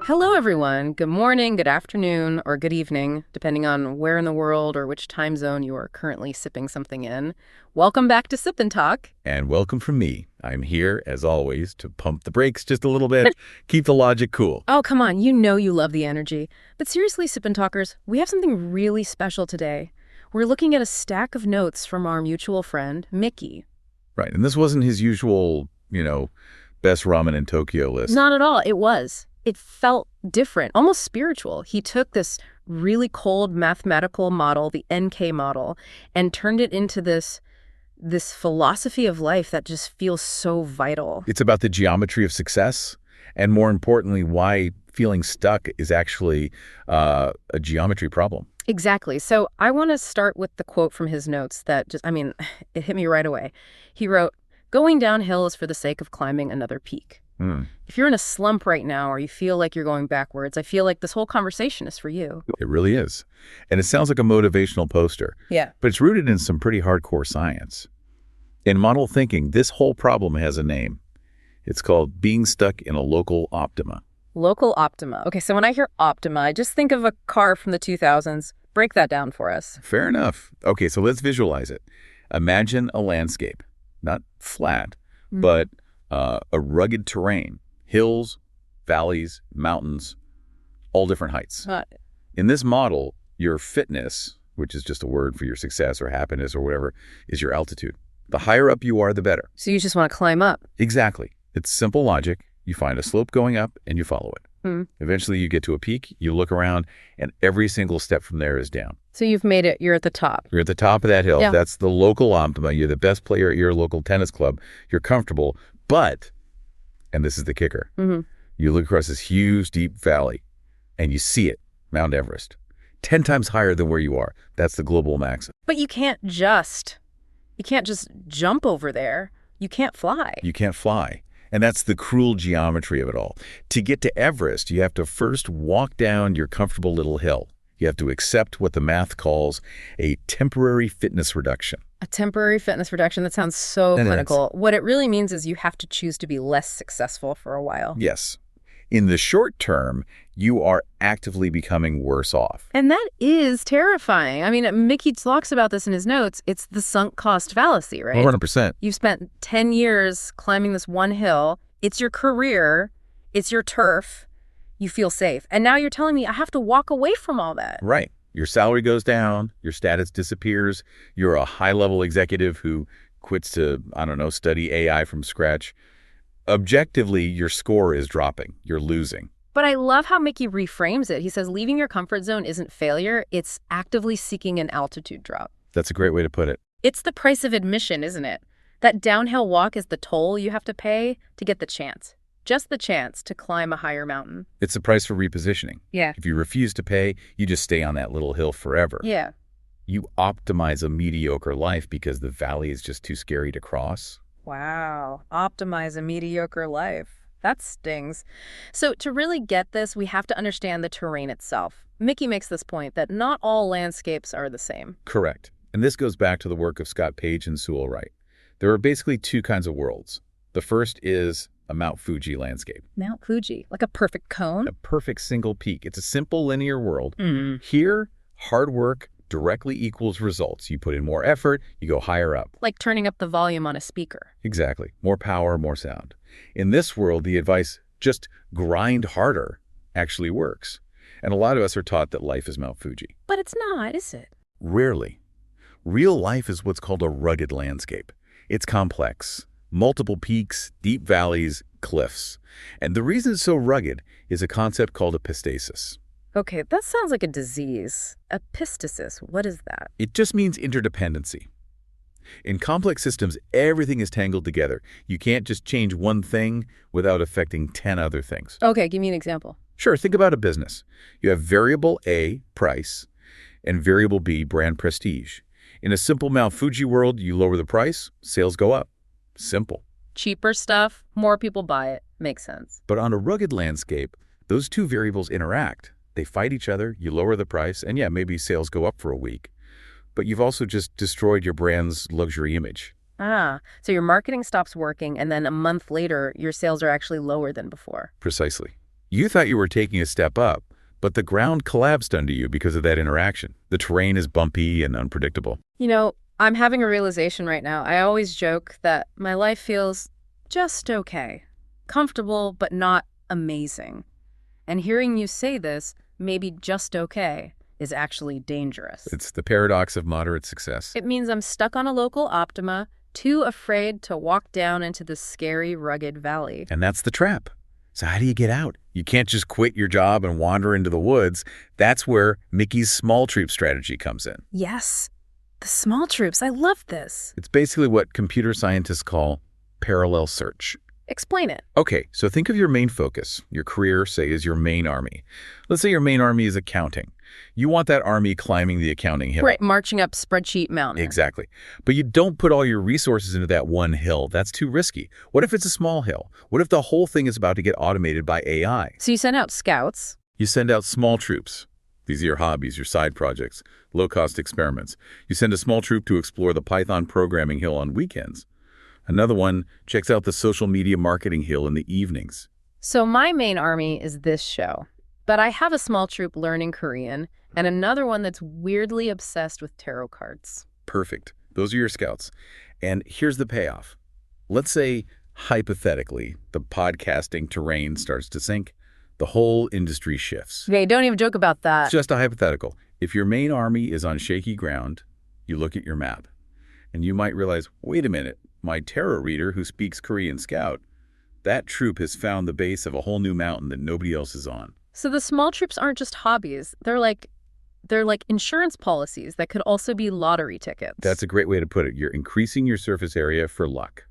Hello, everyone. Good morning, good afternoon, or good evening, depending on where in the world or which time zone you are currently sipping something in. Welcome back to Sip&Talk. And welcome from me. I'm here, as always, to pump the brakes just a little bit, keep the logic cool. Oh, come on. You know you love the energy. But seriously, Sip&Talkers, we have something really special today. We're looking at a stack of notes from our mutual friend, Micky. Right, and this wasn't his usual, best ramen in Tokyo list. Not at all. It was. It felt different, almost spiritual. He took this really cold mathematical model, the NK model, and turned it into this philosophy of life that just feels so vital. It's about the geometry of success, and more importantly, why feeling stuck is actually a geometry problem. Exactly. So I want to start with the quote from his notes that it hit me right away. He wrote, "Going downhill is for the sake of climbing another peak." If you're in a slump right now or you feel like you're going backwards, I feel like this whole conversation is for you. It really is. And it sounds like a motivational poster. Yeah. But it's rooted in some pretty hardcore science. In model thinking, this whole problem has a name. It's called being stuck in a local optima. Local optima. Okay, so when I hear optima, I just think of a car from the 2000s. Break that down for us. Fair enough. Okay, so let's visualize it. Imagine a landscape, not flat, but a rugged terrain, hills, valleys, mountains, all different heights. In this model, your fitness, which is just a word for your success or happiness or whatever, is your altitude. The higher up you are, the better. So you just want to climb up. Exactly. It's simple logic. You find a slope going up and you follow it. Eventually you get to a peak, you look around, and every single step from there is down. So you've made it. You're at the top. You're at the top of that hill. Yeah. That's the local optima. You're the best player at your local tennis club. You're comfortable. But, and this is the kicker, you look across this huge, deep valley, and you see it, Mount Everest, 10 times higher than where you are. That's the global maximum. But you can't just jump over there. You can't fly. You can't fly. And that's the cruel geometry of it all. To get to Everest, you have to first walk down your comfortable little hill. You have to accept what the math calls a temporary fitness reduction. A temporary fitness reduction? That sounds so clinical. What it really means is you have to choose to be less successful for a while. Yes. In the short term, you are actively becoming worse off. And that is terrifying. I mean, Micky talks about this in his notes. It's the sunk cost fallacy, right? 100%. You've spent 10 years climbing this one hill. It's your career. It's your turf. You feel safe. And now you're telling me I have to walk away from all that. Right. Your salary goes down. Your status disappears. You're a high-level executive who quits to, study AI from scratch. Objectively, your score is dropping. You're losing. But I love how Micky reframes it. He says leaving your comfort zone isn't failure. It's actively seeking an altitude drop. That's a great way to put it. It's the price of admission, isn't it? That downhill walk is the toll you have to pay to get the chance. Just the chance to climb a higher mountain. It's the price for repositioning. Yeah. If you refuse to pay, you just stay on that little hill forever. Yeah. You optimize a mediocre life because the valley is just too scary to cross. Wow. Optimize a mediocre life. That stings. So to really get this, we have to understand the terrain itself. Micky makes this point that not all landscapes are the same. Correct. And this goes back to the work of Scott Page and Sewell Wright. There are basically two kinds of worlds. The first is a Mount Fuji landscape. Mount Fuji, like a perfect cone? A perfect single peak. It's a simple linear world. Here, hard work directly equals results. You put in more effort, you go higher up. Like turning up the volume on a speaker. Exactly. More power, more sound. In this world, the advice, just grind harder, actually works. And a lot of us are taught that life is Mount Fuji. But it's not, is it? Rarely. Real life is what's called a rugged landscape. It's complex. Multiple peaks, deep valleys, cliffs. And the reason it's so rugged is a concept called epistasis. Okay, that sounds like a disease. Epistasis, what is that? It just means interdependency. In complex systems, everything is tangled together. You can't just change one thing without affecting 10 other things. Okay, give me an example. Sure, think about a business. You have variable A, price, and variable B, brand prestige. In a simple Mount Fuji world, you lower the price, sales go up. Simple. Cheaper stuff, more people buy it. Makes sense. But on a rugged landscape, those two variables interact. They fight each other, you lower the price, and yeah, maybe sales go up for a week. But you've also just destroyed your brand's luxury image. Ah, so your marketing stops working, and then a month later, your sales are actually lower than before. Precisely. You thought you were taking a step up, but the ground collapsed under you because of that interaction. The terrain is bumpy and unpredictable. You know, I'm having a realization right now. I always joke that my life feels just okay. Comfortable, but not amazing. And hearing you say this, maybe just okay, is actually dangerous. It's the paradox of moderate success. It means I'm stuck on a local optima, too afraid to walk down into the scary, rugged valley. And that's the trap. So how do you get out? You can't just quit your job and wander into the woods. That's where Micky's small troop strategy comes in. Yes, the small troops. I love this. It's basically what computer scientists call parallel search. Explain it. Okay, so think of your main focus. Your career, say, is your main army. Let's say your main army is accounting. You want that army climbing the accounting hill. Right, marching up spreadsheet mountain. Exactly. But you don't put all your resources into that one hill. That's too risky. What if it's a small hill? What if the whole thing is about to get automated by AI? So you send out scouts. You send out small troops. These are your hobbies, your side projects, low-cost experiments. You send a small troop to explore the Python programming hill on weekends. Another one checks out the social media marketing hill in the evenings. So my main army is this show. But I have a small troop learning Korean and another one that's weirdly obsessed with tarot cards. Perfect. Those are your scouts. And here's the payoff. Let's say, hypothetically, the podcasting terrain starts to sink. The whole industry shifts. Okay, don't even joke about that. It's just a hypothetical. If your main army is on shaky ground, you look at your map. And you might realize, wait a minute, my tarot reader who speaks Korean Scout, that troop has found the base of a whole new mountain that nobody else is on. So the small troops aren't just hobbies. They're like insurance policies that could also be lottery tickets. That's a great way to put it. You're increasing your surface area for luck.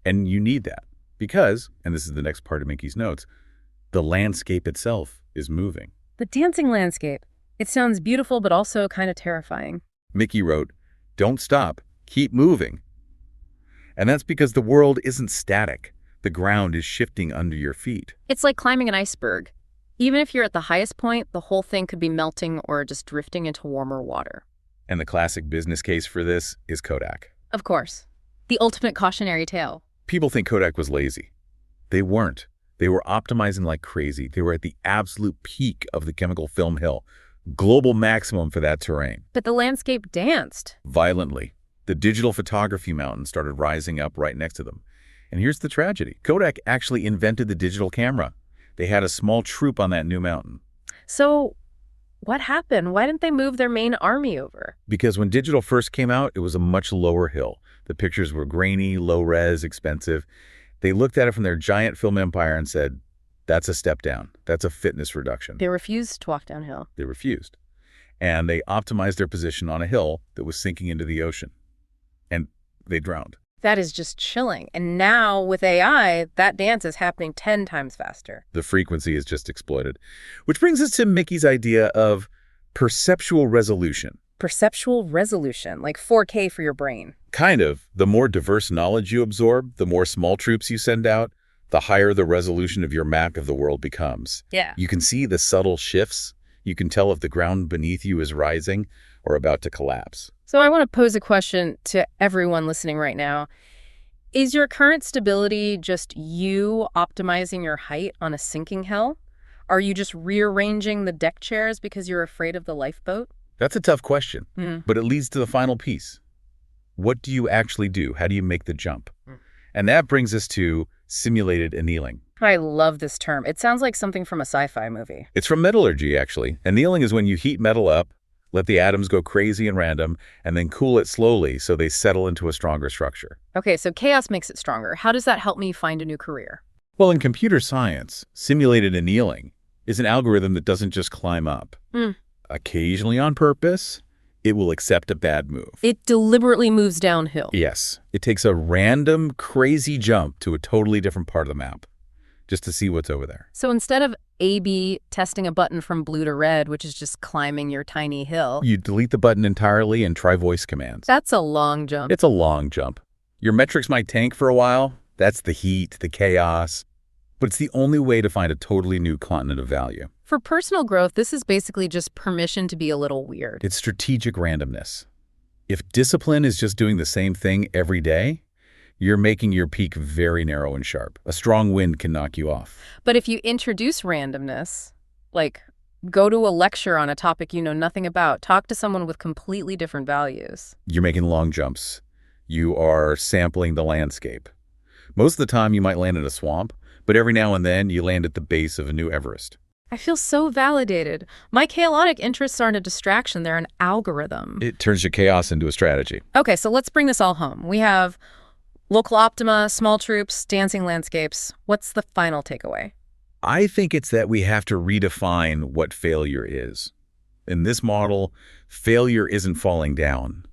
And you need that because, and this is the next part of Micky's notes, the landscape itself is moving. The dancing landscape. It sounds beautiful, but also kind of terrifying. Micky wrote, "Don't stop. Keep moving." And that's because the world isn't static. The ground is shifting under your feet. It's like climbing an iceberg. Even if you're at the highest point, the whole thing could be melting or just drifting into warmer water. And the classic business case for this is Kodak. Of course. The ultimate cautionary tale. People think Kodak was lazy. They weren't. They were optimizing like crazy. They were at the absolute peak of the chemical film hill. Global maximum for that terrain. But the landscape danced. Violently. The digital photography mountain started rising up right next to them. And here's the tragedy. Kodak actually invented the digital camera. They had a small troop on that new mountain. So what happened? Why didn't they move their main army over? Because when digital first came out, it was a much lower hill. The pictures were grainy, low-res, expensive. They looked at it from their giant film empire and said, that's a step down. That's a fitness reduction. They refused to walk downhill. They refused. And they optimized their position on a hill that was sinking into the ocean. And they drowned. That is just chilling. And now with AI, that dance is happening 10 times faster. The frequency is just exploited. Which brings us to Micky's idea of perceptual resolution. Perceptual resolution, like 4K for your brain. Kind of. The more diverse knowledge you absorb, the more small troops you send out, the higher the resolution of your map of the world becomes. Yeah. You can see the subtle shifts. You can tell if the ground beneath you is rising or about to collapse. So I want to pose a question to everyone listening right now. Is your current stability just you optimizing your height on a sinking hill? Are you just rearranging the deck chairs because you're afraid of the lifeboat? That's a tough question, but it leads to the final piece. What do you actually do? How do you make the jump? And that brings us to simulated annealing. I love this term. It sounds like something from a sci-fi movie. It's from metallurgy, actually. Annealing is when you heat metal up, let the atoms go crazy and random, and then cool it slowly so they settle into a stronger structure. Okay, so chaos makes it stronger. How does that help me find a new career? Well, in computer science, simulated annealing is an algorithm that doesn't just climb up. Occasionally on purpose, it will accept a bad move. It deliberately moves downhill. Yes. It takes a random, crazy jump to a totally different part of the map just to see what's over there. So instead of A/B testing a button from blue to red, which is just climbing your tiny hill, You delete the button entirely and try voice commands. that's a long jump. It's a long jump. Your metrics might tank for a while. That's the heat, the chaos. But it's the only way to find a totally new continent of value. For personal growth, this is basically just permission to be a little weird. It's strategic randomness. If discipline is just doing the same thing every day, you're making your peak very narrow and sharp. A strong wind can knock you off. But if you introduce randomness, like go to a lecture on a topic you know nothing about, talk to someone with completely different values. You're making long jumps. You are sampling the landscape. Most of the time you might land in a swamp, but every now and then you land at the base of a new Everest. I feel so validated. My chaotic interests aren't a distraction, they're an algorithm. It turns your chaos into a strategy. Okay, so let's bring this all home. We have local optima, small troops, dancing landscapes. What's the final takeaway? I think it's that we have to redefine what failure is. In this model, failure isn't falling down.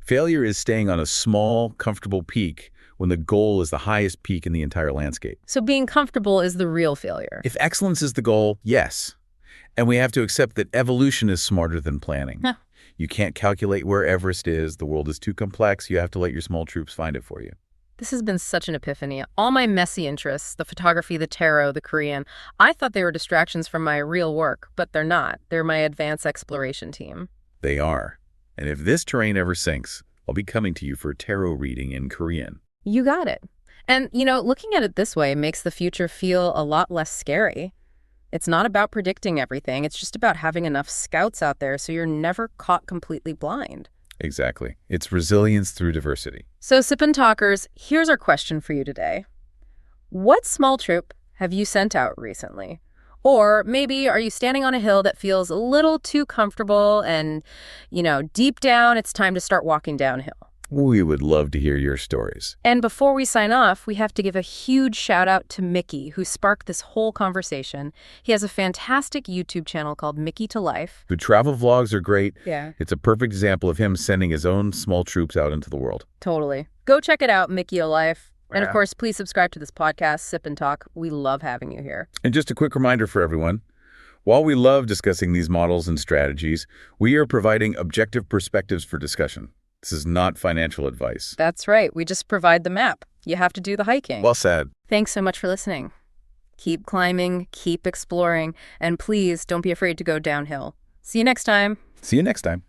Failure is staying on a small, comfortable peak when the goal is the highest peak in the entire landscape. So being comfortable is the real failure. If excellence is the goal, yes. And we have to accept that evolution is smarter than planning. Huh. You can't calculate where Everest is. The world is too complex. You have to let your small troops find it for you. This has been such an epiphany. All my messy interests, the photography, the tarot, the Korean, I thought they were distractions from my real work, but they're not. They're my advanced exploration team. They are. And if this terrain ever sinks, I'll be coming to you for a tarot reading in Korean. You got it. And, you know, looking at it this way makes the future feel a lot less scary. It's not about predicting everything. It's just about having enough scouts out there so you're never caught completely blind. Exactly. It's resilience through diversity. So, Sip&Talkers, here's our question for you today. What small troop have you sent out recently? Or maybe are you standing on a hill that feels a little too comfortable and, you know, deep down it's time to start walking downhill? We would love to hear your stories. And before we sign off, we have to give a huge shout out to Micky, who sparked this whole conversation. He has a fantastic YouTube channel called Micky to Life. The travel vlogs are great. Yeah. It's a perfect example of him sending his own small troops out into the world. Totally. Go check it out, Micky to Life. And of Yeah. course, please subscribe to this podcast, Sip and Talk. We love having you here. And just a quick reminder for everyone, while we love discussing these models and strategies, we are providing objective perspectives for discussion. This is not financial advice. That's right. We just provide the map. You have to do the hiking. Well said. Thanks so much for listening. Keep climbing, keep exploring, and please don't be afraid to go downhill. See you next time. See you next time.